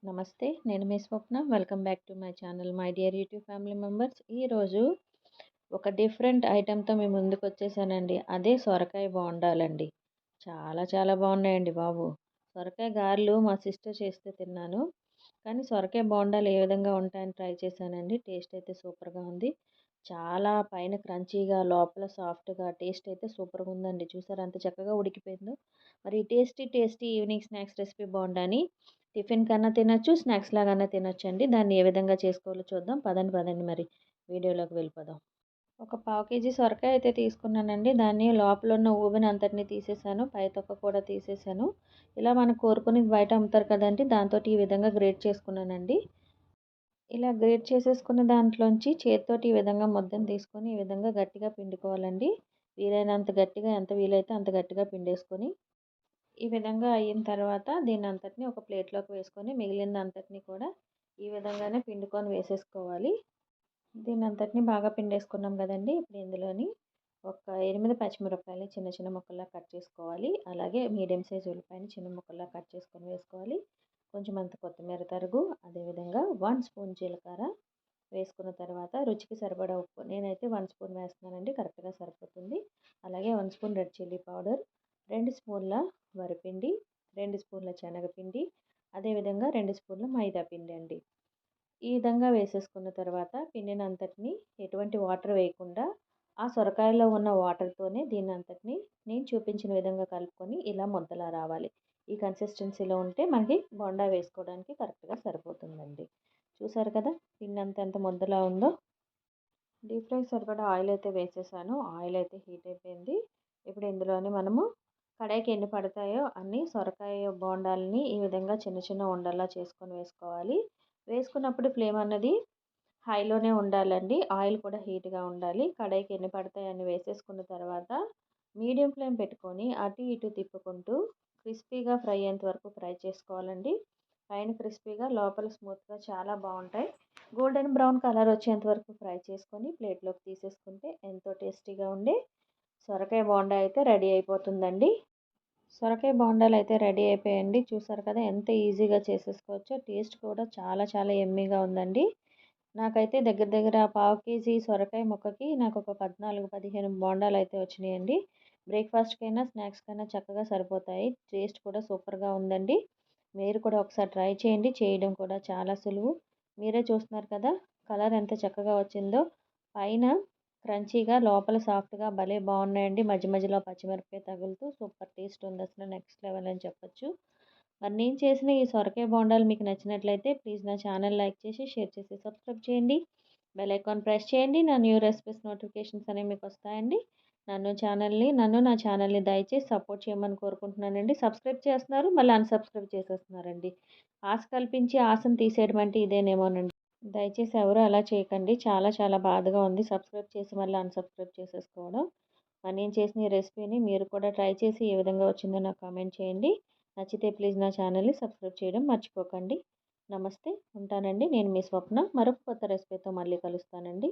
నమస్తే. నేను మీ Swapna. Welcome back to my channel. My dear YouTube family members. ఈరోజు ఒక డిఫరెంట్ ఐటెమ్‌తో మీ ముందుకొచ్చేసానండి. అదే సొరకాయ బోండాలండి. చాలా చాలా బాగున్నాయండి బాబు. సొరకాయ గారెలు మా సిస్టర్ చేస్తే తిన్నాను. కానీ సొరకాయ బోండాలు ఏ విధంగా ఉంటాయని ట్రై చేశానండి. టేస్ట్ అయితే సూపర్‌గా ఉంది. చాలా పైన క్రంచీగా, లోపల సాఫ్ట్‌గా టేస్ట్ అయితే సూపర్‌గా ఉందండి. చూసారా ఎంత చక్కగా ఉడికిపోయిందో. మరి ఈ tasty tasty evening snacks recipe బోండాని టిఫిన్ కన్నా తినొచ్చు, స్నాక్స్ లాగన్నా తినొచ్చండి. దాన్ని ఏ విధంగా చేసుకోవాలో చూద్దాం. పదండి పదండి మరి వీడియోలోకి వెళ్ళిపోదాం. ఒక పావు కేజీ సొరకాయ అయితే తీసుకున్నానండి. దాన్ని లోపల ఉన్న ఊబిని అంతటిని తీసేసాను. పై తొక్క కూడా తీసేసాను. ఇలా మనం కోరుకొని బయట అమ్ముతారు కదండీ! దాంతోటి ఈ విధంగా గ్రేట్ చేసుకున్నానండి. ఇలా గ్రేట్ చేసేసుకున్న దాంట్లోంచి చేత్తోటి ఈ విధంగా ముద్దను తీసుకొని ఈ విధంగా గట్టిగా పిండుకోవాలండి. వీలైనంత గట్టిగా ఎంత వీలైతే అంత గట్టిగా పిండేసుకొని ఈ విధంగా అయిన తర్వాత దీన్నంతటిని ఒక ప్లేట్‌లోకి వేసుకొని మిగిలిందంతటిని కూడా ఈ విధంగానే పిండుకొని వేసేసుకోవాలి. దీన్నంతటిని బాగా పిండేసుకున్నాం గదండీ! ఇప్పుడు ఇందులోని ఒక 8 పచ్చిమిరపకాయలు చిన్న చిన్న ముక్కల్లా కట్ చేసుకోవాలి. అలాగే మీడియం సైజ్ ఉల్లిపాయని చిన్న ముక్కల్లా కట్ చేసుకొని వేసుకోవాలి. కొంచెం అంత కొత్తిమీర తరుగు, అదేవిధంగా 1 స్పూన్ జీలకర్ర వేసుకున్న తర్వాత రుచికి సరిపడా ఉప్పు. నేనైతే 1 స్పూన్ వేస్తున్నానండి. కరెక్ట్‌గా సరిపోతుంది. అలాగే 1 స్పూన్ రెడ్ చిల్లీ పౌడర్, 2 స్పూన్ల వరిపిండి, 2 స్పూన్ల శనగపిండి, అదేవిధంగా 2 స్పూన్ల మైదా పిండి అండి. ఈ విధంగా వేసేసుకున్న తర్వాత పిండినంతటిని ఎటువంటి వాటర్ వేయకుండా ఆ సొరకాయలో ఉన్న వాటర్‌తోనే దీన్నంతటిని నేను చూపించిన విధంగా కలుపుకొని ఇలా ముద్దలా రావాలి. ఈ కన్సిస్టెన్సీలో ఉంటే మనకి బోండా వేసుకోవడానికి కరెక్ట్‌గా సరిపోతుందండి. చూసారు కదా! పిండంతా ఎంత ముద్దలా ఉందో. డీప్ ఫ్రైకి సరిపడా ఆయిల్ అయితే వేసేసాను. ఆయిల్ అయితే హీట్ అయిపోయింది. ఇప్పుడు ఇందులోని మనము కడాయికి ఎన్ని పడతాయో అన్ని సొరకాయ బోండాలని ఈ విధంగా చిన్న చిన్న ఉండల్లా చేసుకొని వేసుకోవాలి. వేసుకున్నప్పుడు ఫ్లేమ్ అన్నది హైలోనే ఉండాలండి. ఆయిల్ కూడా హీట్‌గా ఉండాలి. కడాయికి ఎన్ని పడతాయో అన్ని వేసేసుకున్న తర్వాత మీడియం ఫ్లేమ్ పెట్టుకొని అటు ఇటు తిప్పుకుంటూ క్రిస్పీగా ఫ్రై అయ్యేంత వరకు ఫ్రై చేసుకోవాలండి. పైన క్రిస్పీగా లోపల స్మూత్‌గా చాలా బాగుంటాయి. గోల్డెన్ బ్రౌన్ కలర్ వచ్చేంత వరకు ఫ్రై చేసుకొని ప్లేట్‌లోకి తీసేసుకుంటే ఎంతో టేస్టీగా ఉండే సొరకాయ బోండా అయితే రెడీ అయిపోతుందండి. సొరకాయ బోండాలైతే రెడీ అయిపోయాయండి. చూసారు కదా! ఎంత ఈజీగా చేసేసుకోవచ్చో. టేస్ట్ కూడా చాలా చాలా యమ్మీగా ఉందండి. నాకైతే దగ్గర దగ్గర పావు కేజీ సొరకాయ ముక్కకి నాకొక 14, 15 బోండాలైతే వచ్చినాయండి. బ్రేక్‌ఫాస్ట్‌కైనా, స్నాక్స్‌కైనా చక్కగా సరిపోతాయి. టేస్ట్ కూడా సూపర్‌గా ఉందండి. మీరు కూడా ఒకసారి ట్రై చేయండి. చేయడం కూడా చాలా సులువు. మీరే చూస్తున్నారు కదా! కలర్ ఎంత చక్కగా వచ్చిందో. పైన క్రంచీగా లోపల సాఫ్ట్‌గా భలే బాగున్నాయండి. మధ్య మధ్యలో పచ్చిమిరపకాయ తగులుతూ సూపర్ టేస్ట్ ఉంది. అసలు నెక్స్ట్ లెవెల్ అని చెప్పొచ్చు. మరి నేను చేసిన ఈ సొరకాయ బోండాలు మీకు నచ్చినట్లయితే ప్లీజ్ నా ఛానల్ లైక్ చేసి, షేర్ చేసి, సబ్స్క్రైబ్ చేయండి. బెల్ ఐకాన్ ప్రెస్ చేయండి. నా న్యూ రెసిపీస్ నోటిఫికేషన్స్ అనేవి మీకు వస్తాయండి. నా ఛానల్‌ని దయచేసి సపోర్ట్ చేయమని కోరుకుంటున్నానండి. సబ్స్క్రైబ్ చేస్తున్నారు, మళ్ళీ అన్‌సబ్స్క్రైబ్ చేసేస్తున్నారండి. ఆశ కల్పించి ఆశను తీసేయడం అంటే ఇదేనేమోనండి. దయచేసి ఎవరు అలా చేయకండి. చాలా చాలా బాధగా ఉంది. సబ్స్క్రైబ్ చేసి మళ్ళీ అన్‌సబ్స్క్రైబ్ చేసేసుకోవడం. మరి నేను చేసిన ఈ రెసిపీని మీరు కూడా ట్రై చేసి ఏ విధంగా వచ్చిందో నాకు కామెంట్ చేయండి. నచ్చితే ప్లీజ్ నా ఛానల్‌ని సబ్స్క్రైబ్ చేయడం మర్చిపోకండి. నమస్తే. ఉంటానండి. నేను మీ స్వప్న. మరొక కొత్త రెసిపీతో మళ్ళీ కలుస్తానండి.